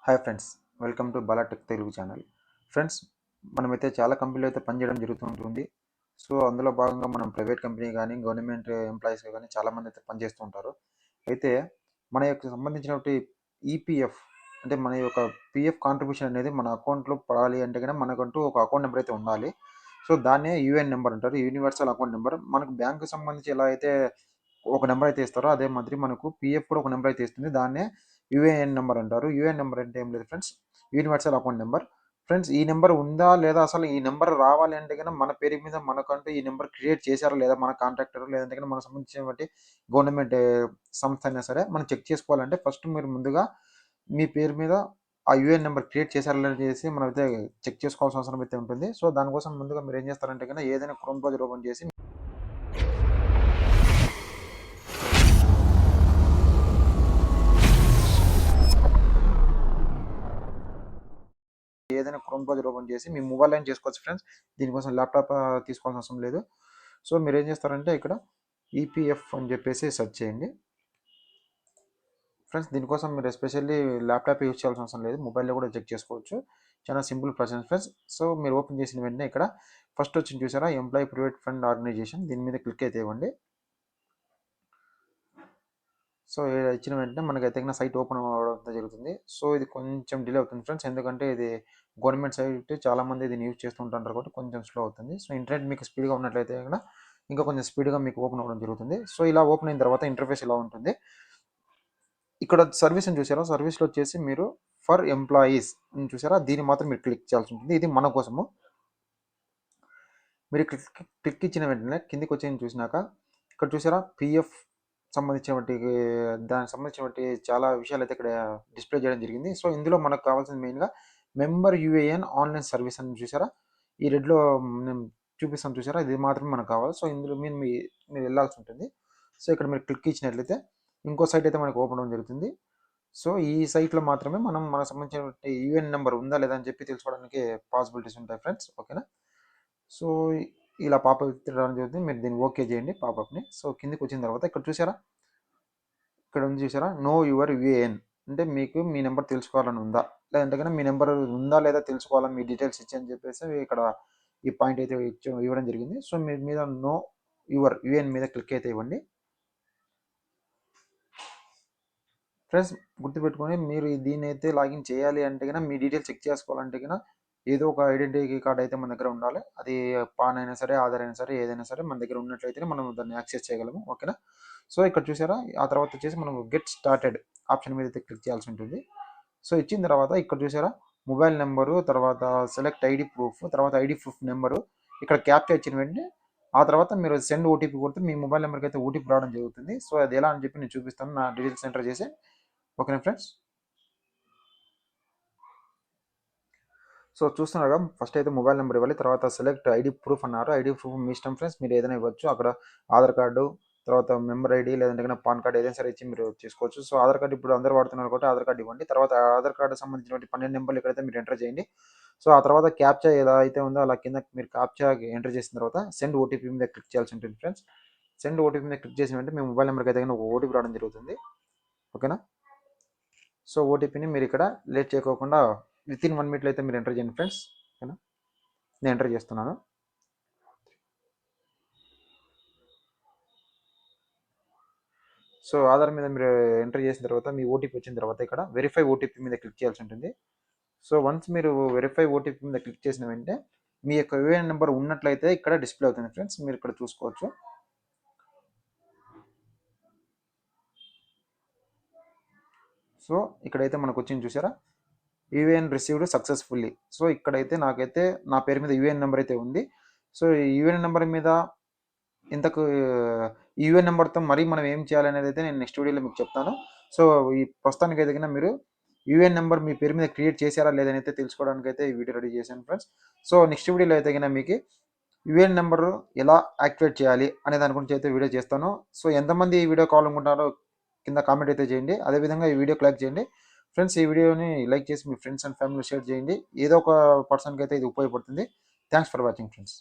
Hi friends, welcome to Bala tech Telugu channel. Friends, మనమైతే చాలా కంపెనీలు అయితే పనిచేయడం జరుగుతుంటుంది. సో అందులో భాగంగా మనం ప్రైవేట్ కంపెనీ కానీ గవర్నమెంట్ ఎంప్లాయీస్ కానీ చాలామంది అయితే పనిచేస్తూ ఉంటారు. అయితే మన యొక్క సంబంధించినటువంటి ఈపీఎఫ్ అంటే మన యొక్క పిఎఫ్ కాంట్రిబ్యూషన్ అనేది మన అకౌంట్లో పడాలి అంటే కనుక మనకంటూ ఒక అకౌంట్ నెంబర్ అయితే ఉండాలి. సో దాన్నే యూఎన్ నెంబర్ అంటారు, యూనివర్సల్ అకౌంట్ నెంబర్. మనకు బ్యాంకు సంబంధించి ఎలా అయితే ఒక నెంబర్ అయితే ఇస్తారో అదే మాదిరి మనకు పిఎఫ్ కూడా ఒక నెంబర్ అయితే ఇస్తుంది. దాన్నే యూఏఎన్ నెంబర్ అంటారు. యూఏఎన్ నెంబర్ అంటే ఏం లేదు friends, universal account number. Friends, ఈ నెంబర్ ఉందా లేదా, అసలు ఈ నెంబర్ రావాలి అంటే కనుక మన పేరు మీద మనకంటూ ఈ నెంబర్ క్రియేట్ చేశారా లేదా మన కాంట్రాక్టర్, లేదంటే కనుక మనకు సంబంధించినటువంటి గవర్నమెంట్ సంస్థ అయినా సరే మనం చెక్ చేసుకోవాలంటే ఫస్ట్ మీరు ముందుగా మీ పేరు మీద ఆ యూఏఎన్ నెంబర్ క్రియేట్ చేశారా లేదా చేసి మనం అయితే చెక్ చేసుకోవాల్సిన అవసరం అయితే ఉంటుంది. సో దానికోసం ముందుగా మీరు ఏం చేస్తారంటే కనుక ఏదైనా క్రోమ్ బ్రౌజర్ ఓపెన్ చేసి ఏదైనా క్రోమ్ బ్రౌజర్ ఓపెన్ చేసి మీ మొబైల్ లైన్ చేసుకోవచ్చు ఫ్రెండ్స్. దీనికోసం ల్యాప్టాప్ తీసుకోవాల్సిన అవసరం లేదు. సో మీరు ఏం చేస్తారంటే ఇక్కడ ఈపీఎఫ్ అని చెప్పేసి సెర్చ్ చేయండి ఫ్రెండ్స్. దీనికోసం మీరు ఎస్పెషల్లీ ల్యాప్టాప్ యూజ్ చేయాల్సిన అవసరం లేదు, మొబైల్లో కూడా చెక్ చేసుకోవచ్చు. చాలా సింపుల్ ప్రాసెస్ ఫ్రెండ్స్. సో మీరు ఓపెన్ చేసిన వెంటనే ఇక్కడ ఫస్ట్ వచ్చింది చూసారా, ఎంప్లాయీ ప్రైవేట్ ఫండ్ ఆర్గనైజేషన్, దీని మీద క్లిక్ అయితే ఇవ్వండి. సో ఇచ్చిన వెంటనే మనకి తగిన సైట్ ఓపెన్ అవ్వడం జరుగుతుంది. సో ఇది కొంచెం డిలే అవుతుంది ఫ్రెండ్స్, ఎందుకంటే ఇది గవర్నమెంట్ సైట్, చాలామంది దీన్ని యూజ్ చేస్తుంటారు కాబట్టి కొంచెం స్లో అవుతుంది. సో ఇంటర్నెట్ మీకు స్పీడ్గా ఉన్నట్లయితే కూడా ఇంకా కొంచెం స్పీడ్గా మీకు ఓపెన్ అవ్వడం జరుగుతుంది. సో ఇలా ఓపెన్ అయిన తర్వాత ఇంటర్ఫేస్ ఇలా ఉంటుంది. ఇక్కడ సర్వీస్ అని చూసారా, సర్వీస్లో వచ్చేసి మీరు ఫర్ ఎంప్లాయీస్ అని చూసారా, దీన్ని మాత్రం మీరు క్లిక్ చేయాల్సి ఉంటుంది. ఇది మన కోసము. మీరు క్లిక్ ఇచ్చిన వెంటనే కిందికి వచ్చి చూసినాక ఇక్కడ చూసారా పిఎఫ్ సంబంధించినటువంటి దానికి సంబంధించినటువంటి చాలా విషయాలు అయితే ఇక్కడ డిస్ప్లే చేయడం జరిగింది. సో ఇందులో మనకు కావాల్సిన మెయిన్గా మెంబర్ యూఏఎన్ ఆన్లైన్ సర్వీస్ అని చూసారా, ఈ రెడ్లో నేను చూపిస్తాను చూసారా, ఇది మాత్రమే మనకు కావాలి. సో ఇందులో మీరు వెళ్ళాల్సి ఉంటుంది. సో ఇక్కడ మీరు క్లిక్ ఇచ్చినట్లయితే ఇంకో సైట్ అయితే మనకు ఓపెన్ అవ్వడం జరుగుతుంది. సో ఈ సైట్లో మాత్రమే మనం మనకు సంబంధించినటువంటి యూఎన్ నెంబర్ ఉందా లేదా అని చెప్పి తెలుసుకోవడానికి పాసిబిలిటీస్ ఉంటాయి ఫ్రెండ్స్. ఓకేనా. సో ఇలా పాపప్ రావడం జరుగుతుంది. మీరు దీన్ని ఓకే చేయండి పాపప్ని. సో కిందికి వచ్చిన తర్వాత ఇక్కడ చూసారా, ఇక్కడ ఉంది చూసారా, నో యువర్ యూఏఎన్ అంటే మీకు మీ నెంబర్ తెలుసుకోవాలని ఉందా, లేదంటే కానీ మీ నెంబర్ ఉందా లేదా తెలుసుకోవాలని మీ డీటెయిల్స్ ఇచ్చి అని చెప్పేసి ఇక్కడ ఈ పాయింట్ అయితే ఇవ్వడం జరిగింది. సో మీ మీద నో యువర్ యూఏఎన్ మీద క్లిక్ అయితే ఇవ్వండి ఫ్రెండ్స్. గుర్తుపెట్టుకొని మీరు దీన్ని అయితే లాగిన్ చేయాలి అంటే కన్నా, మీ డీటెయిల్స్ చెక్ చేసుకోవాలంటే కన్నా ఏదో ఒక ఐడెంటిటీ కార్డ్ అయితే మన దగ్గర ఉండాలి. అది పాన్ అయినా సరే, ఆధార్ అయినా సరే, ఏదైనా సరే మన దగ్గర ఉన్నట్లయితే మనం దాన్ని యాక్సెస్ చేయగలము. ఓకేనా. సో ఇక్కడ చూసారా, ఆ తర్వాత వచ్చేసి మనం గెట్ స్టార్టెడ్ ఆప్షన్ మీద అయితే క్లిక్ చేయాల్సి ఉంటుంది. సో ఇచ్చిన తర్వాత ఇక్కడ చూసారా, మొబైల్ నెంబరు, తర్వాత సెలెక్ట్ ఐడి ప్రూఫ్, తర్వాత ఐడి ప్రూఫ్ నెంబరు, ఇక్కడ క్యాప్చర్ ఇచ్చిన వెంటనే ఆ తర్వాత మీరు సెండ్ ఓటీపీ కొడితే మీ మొబైల్ నెంబర్కి అయితే ఓటీపీ రావడం జరుగుతుంది. సో అది ఎలా అని చెప్పి నేను చూపిస్తాను నా డీటెయిల్స్ ఎంటర్ చేసి. ఓకేనా ఫ్రెండ్స్. సో చూస్తున్నారా, ఫస్ట్ అయితే మొబైల్ నెంబర్ ఇవ్వాలి, తర్వాత సెలెక్ట్ ఐడి ప్రూఫ్ అన్నారు. ఐడి ప్రూఫ్ మీ ఇష్టం ఫ్రెండ్స్, మీరు ఏదైనా ఇవ్వచ్చు. అక్కడ ఆధార్ కార్డు, తర్వాత మెంబర్ ఐడి, లేదంటే కన్నా పాన్ కార్డు ఏదైనా సరే ఇచ్చి మీరు చేసుకోవచ్చు. సో ఆధార్ కార్డు ఇప్పుడు అందరూ వాడుతున్నారు కాబట్టి ఆధార్ కార్డు ఇవ్వండి. తర్వాత ఆధార్ కార్డు సంబంధించిన 12 నెంబర్లు ఎక్కడైతే మీరు ఎంటర్ చేయండి. సో ఆ తర్వాత క్యాప్చా ఎలా అయితే ఉందో అలా కింద మీరు క్యాప్చా ఎంటర్ చేసిన తర్వాత సెండ్ ఓటీపీ మీద క్లిక్ చేయాల్సి ఉంటుంది ఫ్రెండ్స్. సెండ్ ఓటీపీ మీద క్లిక్ చేసిన వెంటనే మీ మొబైల్ నెంబర్కి అయితే ఒక ఓటీపీ రావడం జరుగుతుంది. ఓకేనా. సో ఓటీపీని మీరు ఇక్కడ లేట్ చేయకోకుండా విత్ ఇన్ 1 మినిట్లో అయితే మీరు ఎంటర్ చేయండి ఫ్రెండ్స్. ఓకేనా. నేను ఎంటర్ చేస్తున్నాను. సో ఆధార్ మీద మీరు ఎంటర్ చేసిన తర్వాత మీ ఓటీపీ వచ్చిన తర్వాత ఇక్కడ వెరిఫై ఓటీపీ మీద క్లిక్ చేయాల్సి ఉంటుంది. సో వన్స్ మీరు వెరిఫై ఓటీపీ మీద క్లిక్ చేసిన వెంటనే మీ యొక్క యూఏఎన్ నెంబర్ ఉన్నట్లయితే ఇక్కడ డిస్ప్లే అవుతుంది ఫ్రెండ్స్, మీరు ఇక్కడ చూసుకోవచ్చు. సో ఇక్కడైతే మనకు వచ్చింది చూసారా, యూఏఎన్ రిసీవ్డ్ సక్సెస్ఫుల్లీ. సో ఇక్కడైతే నాకైతే నా పేరు మీద యూఏఎన్ నెంబర్ అయితే ఉంది. సో ఈ యూఏఎన్ నెంబర్ మీద ఇంతకు యూఏఎన్ నెంబర్తో మరీ మనం ఏం చేయాలనేది అయితే నేను నెక్స్ట్ వీడియోలో మీకు చెప్తాను. సో ఈ ప్రస్తుతానికి అయితే మీరు యూఏఎన్ నెంబర్ మీ పేరు మీద క్రియేట్ చేశారా లేదని అయితే తెలుసుకోవడానికి అయితే ఈ వీడియో రెడీ చేశాను ఫ్రెండ్స్. సో నెక్స్ట్ వీడియోలో అయితే మీకు యూఏఎన్ నెంబర్ ఎలా యాక్టివేట్ చేయాలి అనే దాని గురించి అయితే వీడియో చేస్తాను. సో ఎంతమంది ఈ వీడియో కావాలనుకుంటారో కింద కామెంట్ అయితే చేయండి. అదేవిధంగా ఈ వీడియోకి లైక్ చేయండి ఫ్రెండ్స్. ఈ వీడియోని లైక్ చేసి మీ ఫ్రెండ్స్ అండ్ ఫ్యామిలీ షేర్ చేయండి. ఏదో ఒక పర్సన్కి అయితే ఇది ఉపయోగపడుతుంది. Thanks for watching friends.